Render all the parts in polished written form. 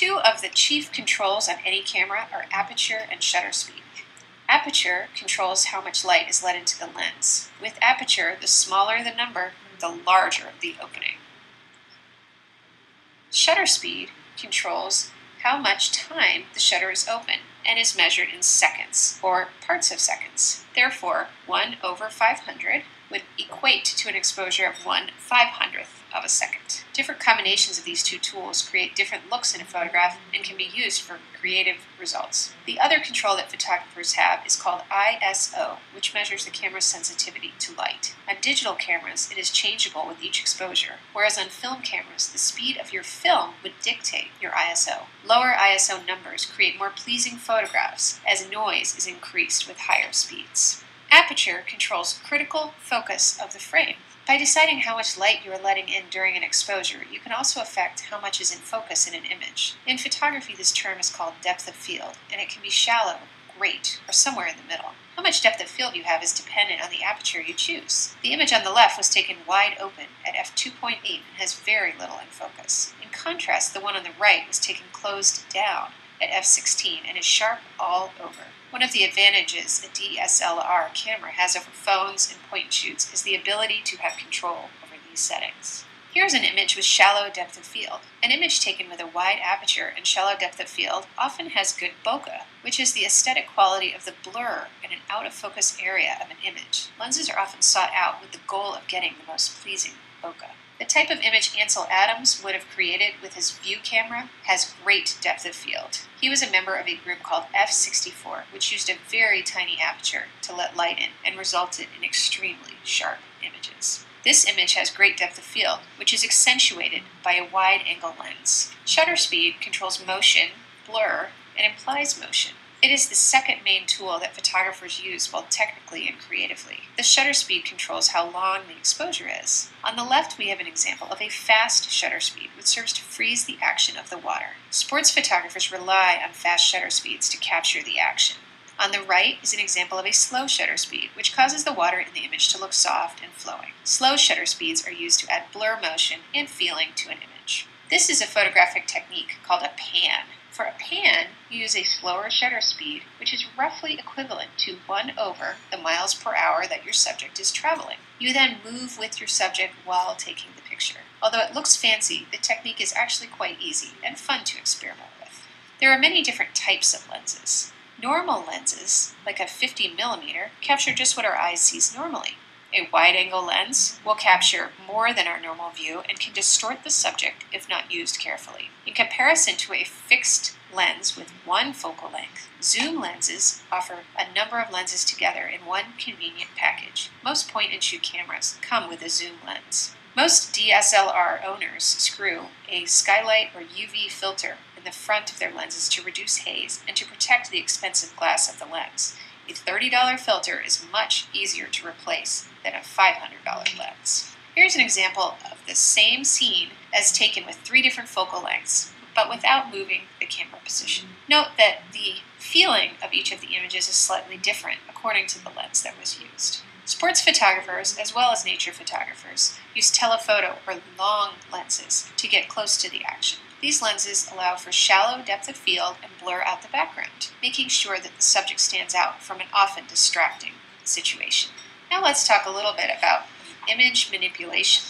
Two of the chief controls on any camera are aperture and shutter speed. Aperture controls how much light is let into the lens. With aperture, the smaller the number, the larger the opening. Shutter speed controls how much time the shutter is open and is measured in seconds, or parts of seconds. Therefore, 1/500 would equate to an exposure of 1/500th of a second. Different combinations of these two tools create different looks in a photograph and can be used for creative results. The other control that photographers have is called ISO, which measures the camera's sensitivity to light. On digital cameras, it is changeable with each exposure, whereas on film cameras, the speed of your film would dictate your ISO. Lower ISO numbers create more pleasing photographs as noise is increased with higher speeds. Aperture controls critical focus of the frame. By deciding how much light you are letting in during an exposure, you can also affect how much is in focus in an image. In photography, this term is called depth of field, and it can be shallow, great, or somewhere in the middle. How much depth of field you have is dependent on the aperture you choose. The image on the left was taken wide open at f2.8 and has very little in focus. In contrast, the one on the right was taken closed down at f16 and is sharp all over. One of the advantages a DSLR camera has over phones and point and shoots is the ability to have control over these settings. Here's an image with shallow depth of field. An image taken with a wide aperture and shallow depth of field often has good bokeh, which is the aesthetic quality of the blur in an out-of-focus area of an image. Lenses are often sought out with the goal of getting the most pleasing bokeh. The type of image Ansel Adams would have created with his View camera has great depth of field. He was a member of a group called F64, which used a very tiny aperture to let light in and resulted in extremely sharp images. This image has great depth of field, which is accentuated by a wide-angle lens. Shutter speed controls motion, blur, and implies motion. It is the second main tool that photographers use both technically and creatively. The shutter speed controls how long the exposure is. On the left, we have an example of a fast shutter speed, which serves to freeze the action of the water. Sports photographers rely on fast shutter speeds to capture the action. On the right is an example of a slow shutter speed, which causes the water in the image to look soft and flowing. Slow shutter speeds are used to add blur, motion, and feeling to an image. This is a photographic technique called a pan. For a pan, you use a slower shutter speed, which is roughly equivalent to 1/, the miles per hour that your subject is traveling. You then move with your subject while taking the picture. Although it looks fancy, the technique is actually quite easy and fun to experiment with. There are many different types of lenses. Normal lenses, like a 50mm, capture just what our eyes sees normally. A wide-angle lens will capture more than our normal view and can distort the subject if not used carefully. In comparison to a fixed lens with one focal length, zoom lenses offer a number of lenses together in one convenient package. Most point-and-shoot cameras come with a zoom lens. Most DSLR owners screw a skylight or UV filter in the front of their lenses to reduce haze and to protect the expensive glass of the lens. A $30 filter is much easier to replace than a $500 lens. Here's an example of the same scene as taken with 3 different focal lengths, but without moving the camera position. Note that the feeling of each of the images is slightly different according to the lens that was used. Sports photographers, as well as nature photographers, use telephoto or long lenses to get close to the action. These lenses allow for shallow depth of field and blur out the background, making sure that the subject stands out from an often distracting situation. Now let's talk a little bit about image manipulation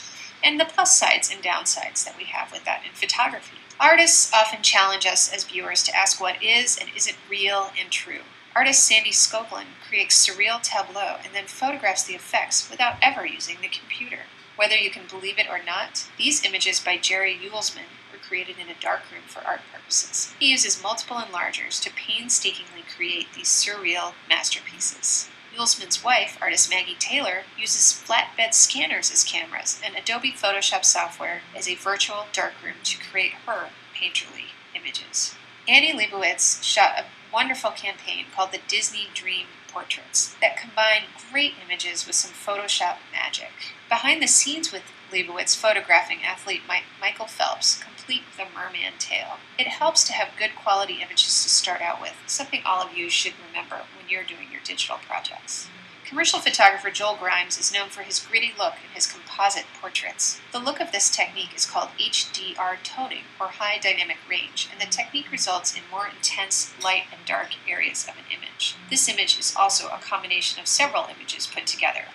and the plus sides and downsides that we have with that in photography. Artists often challenge us as viewers to ask what is and isn't real and true. Artist Sandy Skoglund creates surreal tableau and then photographs the effects without ever using the computer. Whether you can believe it or not, these images by Jerry Uelsmann were created in a darkroom for art purposes. He uses multiple enlargers to painstakingly create these surreal masterpieces. Uelsmann's wife, artist Maggie Taylor, uses flatbed scanners as cameras and Adobe Photoshop software as a virtual darkroom to create her painterly images. Annie Leibovitz shot a wonderful campaign called the Disney Dream Portraits that combine great images with some Photoshop magic. Behind the scenes with Leibovitz photographing athlete Michael Phelps complete the merman tale. It helps to have good quality images to start out with, something all of you should remember when you're doing your digital projects. Commercial photographer Joel Grimes is known for his gritty look in his composite portraits. The look of this technique is called HDR toning, or high dynamic range, and the technique results in more intense light and dark areas of an image. This image is also a combination of several images put together.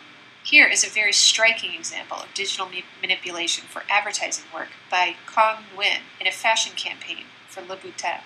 Here is a very striking example of digital manipulation for advertising work by Kong Nguyen in a fashion campaign for Louboutin.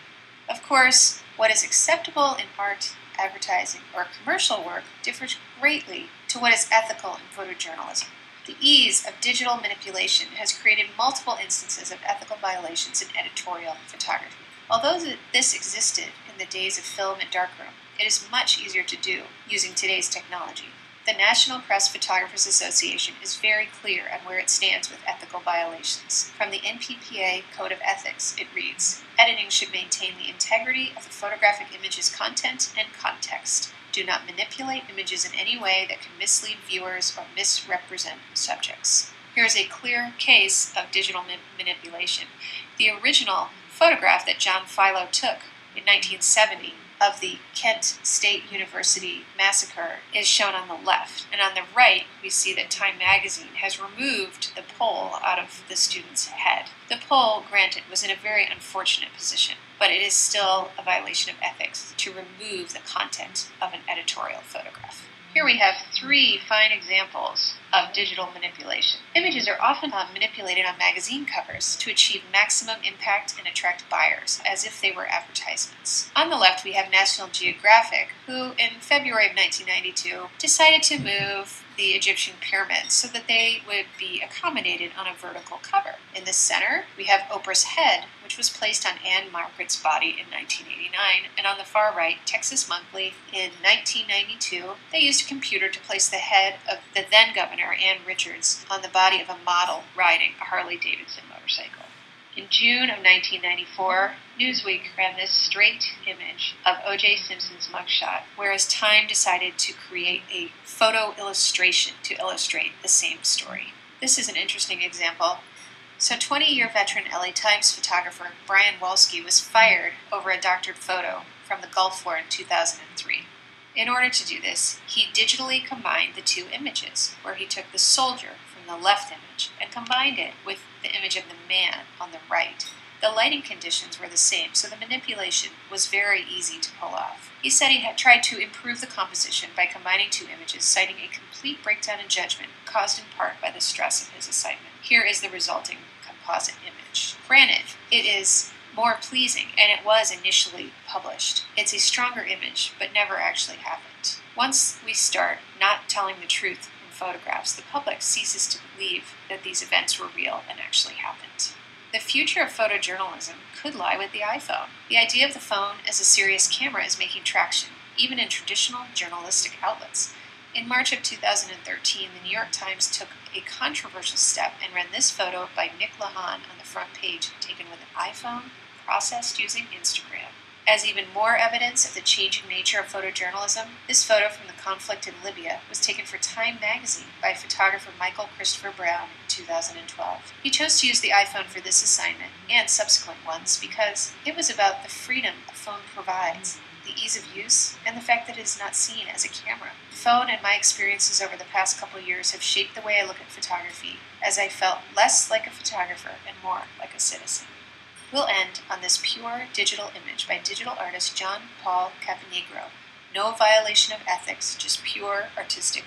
Of course, what is acceptable in art, advertising, or commercial work differs greatly to what is ethical in photojournalism. The ease of digital manipulation has created multiple instances of ethical violations in editorial photography. Although this existed in the days of film and darkroom, it is much easier to do using today's technology. The National Press Photographers Association is very clear on where it stands with ethical violations. From the NPPA Code of Ethics, it reads, "Editing should maintain the integrity of the photographic image's content and context. Do not manipulate images in any way that can mislead viewers or misrepresent subjects." Here is a clear case of digital manipulation. The original photograph that John Philo took in 1970 of the Kent State University massacre is shown on the left, and on the right we see that Time magazine has removed the pole out of the student's head. The pole, granted, was in a very unfortunate position, but it is still a violation of ethics to remove the content of an editorial photograph. Here we have three fine examples of digital manipulation. Images are often manipulated on magazine covers to achieve maximum impact and attract buyers, as if they were advertisements. On the left, we have National Geographic, who in February of 1992 decided to move the Egyptian pyramids so that they would be accommodated on a vertical cover. In the center, we have Oprah's head, which was placed on Anne Margaret's body in 1989, and on the far right, Texas Monthly in 1992, they used a computer to place the head of the then governor, Ann Richards, on the body of a model riding a Harley-Davidson motorcycle. In June of 1994, Newsweek ran this straight image of O.J. Simpson's mugshot, whereas Time decided to create a photo illustration to illustrate the same story. This is an interesting example. So 20-year veteran LA Times photographer Brian Walsky was fired over a doctored photo from the Gulf War in 2003. In order to do this, he digitally combined the two images, where he took the soldier from the left image and combined it with the image of the man on the right. The lighting conditions were the same, so the manipulation was very easy to pull off. He said he had tried to improve the composition by combining two images, citing a complete breakdown in judgment caused in part by the stress of his assignment. Here is the resulting composite image. Granted, it is more pleasing, and it was initially published. It's a stronger image, but never actually happened. Once we start not telling the truth in photographs, the public ceases to believe that these events were real and actually happened. The future of photojournalism could lie with the iPhone. The idea of the phone as a serious camera is making traction, even in traditional journalistic outlets. In March of 2013, the New York Times took a controversial step and ran this photo by Nick Lahan on the front page, taken with an iPhone, processed using Instagram. As even more evidence of the changing nature of photojournalism, this photo from the conflict in Libya was taken for Time magazine by photographer Michael Christopher Brown in 2012. He chose to use the iPhone for this assignment, and subsequent ones, because it was about the freedom a phone provides, the ease of use, and the fact that it is not seen as a camera. The phone and my experiences over the past couple years have shaped the way I look at photography, as I felt less like a photographer and more like a citizen. We'll end on this pure digital image by digital artist John Paul Caponegro. No violation of ethics, just pure artistic